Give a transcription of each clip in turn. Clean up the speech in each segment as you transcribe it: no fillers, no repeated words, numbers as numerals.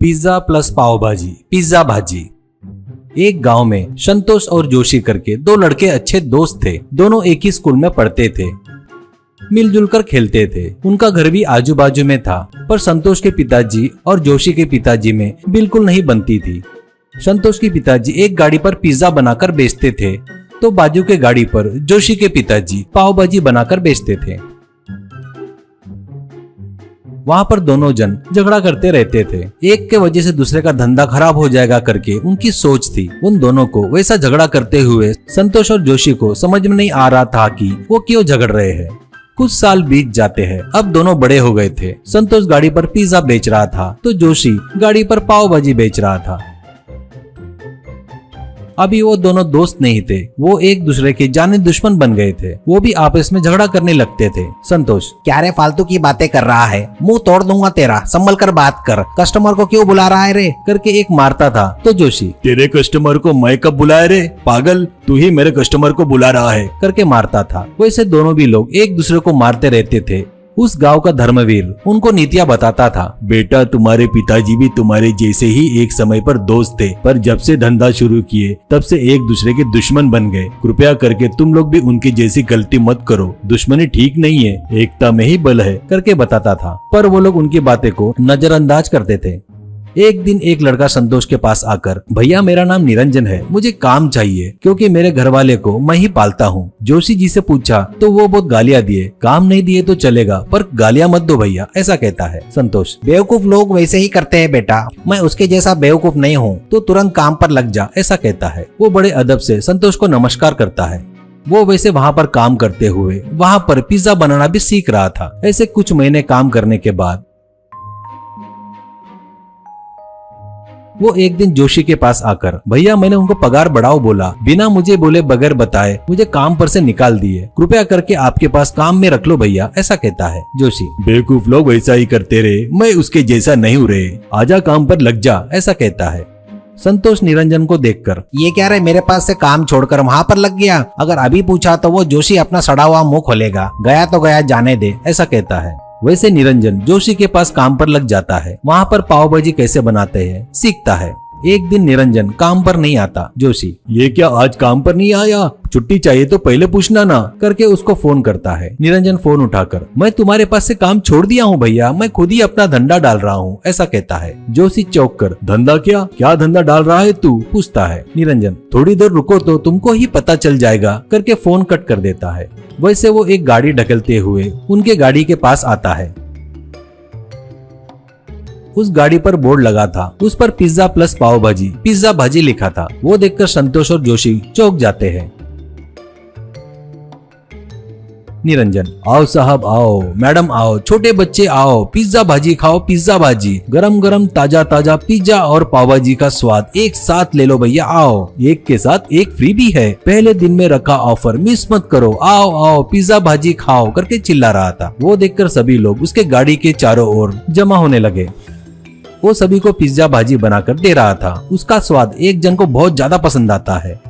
Pizza plus पाव भाजी, pizza भाजी। एक गांव में संतोष और जोशी करके दो लड़के अच्छे दोस्त थे। दोनों एक ही स्कूल में पढ़ते थे, मिलजुल कर खेलते थे। उनका घर भी आजू बाजू में था, पर संतोष के पिताजी और जोशी के पिताजी में बिल्कुल नहीं बनती थी। संतोष के पिताजी एक गाड़ी पर पिज्जा बनाकर बेचते थे, तो बाजू के गाड़ी पर जोशी के पिताजी पाव भाजी बनाकर बेचते थे। वहाँ पर दोनों जन झगड़ा करते रहते थे। एक के वजह से दूसरे का धंधा खराब हो जाएगा करके उनकी सोच थी। उन दोनों को वैसा झगड़ा करते हुए संतोष और जोशी को समझ में नहीं आ रहा था कि वो क्यों झगड़ रहे हैं। कुछ साल बीत जाते हैं। अब दोनों बड़े हो गए थे। संतोष गाड़ी पर पिज्जा बेच रहा था, तो जोशी गाड़ी पर पाव भाजी बेच रहा था। अभी वो दोनों दोस्त नहीं थे, वो एक दूसरे के जाने दुश्मन बन गए थे। वो भी आपस में झगड़ा करने लगते थे। संतोष, क्या रे फालतू की बातें कर रहा है, मुंह तोड़ दूंगा तेरा, संभल कर बात कर, कस्टमर को क्यों बुला रहा है रे करके एक मारता था। तो जोशी, तेरे कस्टमर को मैं कब बुलाया रे पागल, तू ही मेरे कस्टमर को बुला रहा है करके मारता था। वैसे दोनों भी लोग एक दूसरे को मारते रहते थे। उस गांव का धर्मवीर उनको नीतियां बताता था। बेटा, तुम्हारे पिताजी भी तुम्हारे जैसे ही एक समय पर दोस्त थे, पर जब से धंधा शुरू किए तब से एक दूसरे के दुश्मन बन गए। कृपया करके तुम लोग भी उनकी जैसी गलती मत करो। दुश्मनी ठीक नहीं है, एकता में ही बल है करके बताता था। पर वो लोग उनकी बातें को नजरअंदाज करते थे। एक दिन एक लड़का संतोष के पास आकर, भैया मेरा नाम निरंजन है, मुझे काम चाहिए क्योंकि मेरे घर वाले को मैं ही पालता हूँ। जोशी जी से पूछा तो वो बहुत गालियां दिए। काम नहीं दिए तो चलेगा, पर गालियां मत दो भैया, ऐसा कहता है। संतोष, बेवकूफ लोग वैसे ही करते हैं बेटा, मैं उसके जैसा बेवकूफ नहीं हूँ, तो तुरंत काम पर लग जा, ऐसा कहता है। वो बड़े अदब से संतोष को नमस्कार करता है। वो वैसे वहाँ पर काम करते हुए वहाँ पर पिज्जा बनाना भी सीख रहा था। ऐसे कुछ महीने काम करने के बाद वो एक दिन जोशी के पास आकर, भैया मैंने उनको पगार बढ़ाओ बोला, बिना मुझे बोले बगैर बताए मुझे काम पर से निकाल दिए, कृपया करके आपके पास काम में रख लो भैया, ऐसा कहता है। जोशी, बेवकूफ लोग वैसा ही करते रहे, मैं उसके जैसा नहीं हूँ रे, आजा काम पर लग जा, ऐसा कहता है। संतोष निरंजन को देखकर, ये क्या रे, मेरे पास से काम छोड़कर वहाँ पर लग गया, अगर अभी पूछा तो वो जोशी अपना सड़ा हुआ मुंह खोलेगा, गया तो गया, जाने दे, ऐसा कहता है। वैसे निरंजन जोशी के पास काम पर लग जाता है। वहाँ पर पाव भाजी कैसे बनाते हैं सीखता है। एक दिन निरंजन काम पर नहीं आता। जोशी, ये क्या आज काम पर नहीं आया, छुट्टी चाहिए तो पहले पूछना ना, करके उसको फोन करता है। निरंजन फोन उठाकर, मैं तुम्हारे पास से काम छोड़ दिया हूँ भैया, मैं खुद ही अपना धंधा डाल रहा हूँ, ऐसा कहता है। जोशी चौंक कर, धंधा क्या क्या धंधा डाल रहा है तू, पूछता है। निरंजन, थोड़ी देर रुको तो तुमको ही पता चल जाएगा, करके फोन कट कर देता है। वैसे वो एक गाड़ी ढकेलते हुए उनके गाड़ी के पास आता है। उस गाड़ी पर बोर्ड लगा था, उस पर पिज्जा प्लस पाव भाजी, पिज्जा भाजी लिखा था। वो देखकर संतोष और जोशी चौंक जाते हैं। निरंजन, आओ साहब आओ, मैडम आओ, छोटे बच्चे आओ, पिज्जा भाजी खाओ, पिज्जा भाजी, गरम गरम ताजा ताजा पिज्जा और पाव भाजी का स्वाद एक साथ ले लो भैया, आओ, एक के साथ एक फ्री भी है, पहले दिन में रखा ऑफर मिस मत करो, आओ आओ पिज्जा भाजी खाओ, करके चिल्ला रहा था। वो देखकर सभी लोग उसके गाड़ी के चारों ओर जमा होने लगे। वो सभी को पिज्जा भाजी बनाकर दे रहा था। उसका स्वाद एक जन को बहुत ज्यादा पसंद आता है।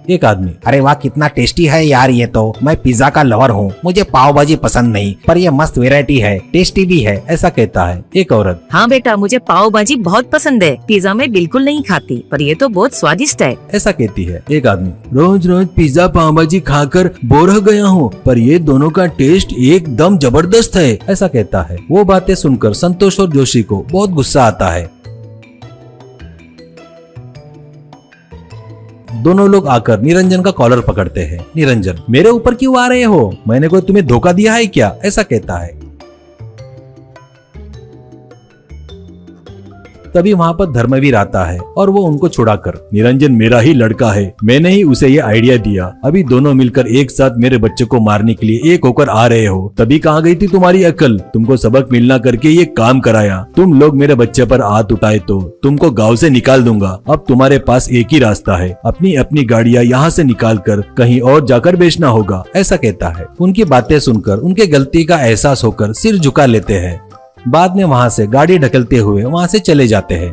एक आदमी, अरे वाह कितना टेस्टी है यार ये तो, मैं पिज्जा का लवर हूँ, मुझे पाव भाजी पसंद नहीं, पर ये मस्त वैरायटी है, टेस्टी भी है, ऐसा कहता है। एक औरत, हाँ बेटा मुझे पाव भाजी बहुत पसंद है, पिज्जा मैं बिल्कुल नहीं खाती, पर ये तो बहुत स्वादिष्ट है, ऐसा कहती है। एक आदमी, रोज रोज पिज्जा पाव भाजी खाकर बोर हो गया हूँ, पर ये दोनों का टेस्ट एकदम जबरदस्त है, ऐसा कहता है। वो बातें सुनकर संतोष और जोशी को बहुत गुस्सा आता है। दोनों लोग आकर निरंजन का कॉलर पकड़ते हैं। निरंजन, मेरे ऊपर क्यों आ रहे हो, मैंने कोई तुम्हें धोखा दिया है क्या, ऐसा कहता है। तभी वहाँ पर धर्मवीर आता है और वो उनको छुड़ाकर, निरंजन मेरा ही लड़का है, मैंने ही उसे ये आइडिया दिया, अभी दोनों मिलकर एक साथ मेरे बच्चे को मारने के लिए एक होकर आ रहे हो, तभी कहाँ गई थी तुम्हारी अकल, तुमको सबक मिलना करके ये काम कराया, तुम लोग मेरे बच्चे पर हाथ उठाए तो तुमको गाँव से निकाल दूंगा। अब तुम्हारे पास एक ही रास्ता है, अपनी अपनी गाड़ियाँ यहाँ से निकाल कर कहीं और जाकर बेचना होगा, ऐसा कहता है। उनकी बातें सुनकर उनके गलती का एहसास होकर सिर झुका लेते हैं। बाद में वहाँ से गाड़ी ढकलते हुए वहाँ से चले जाते हैं।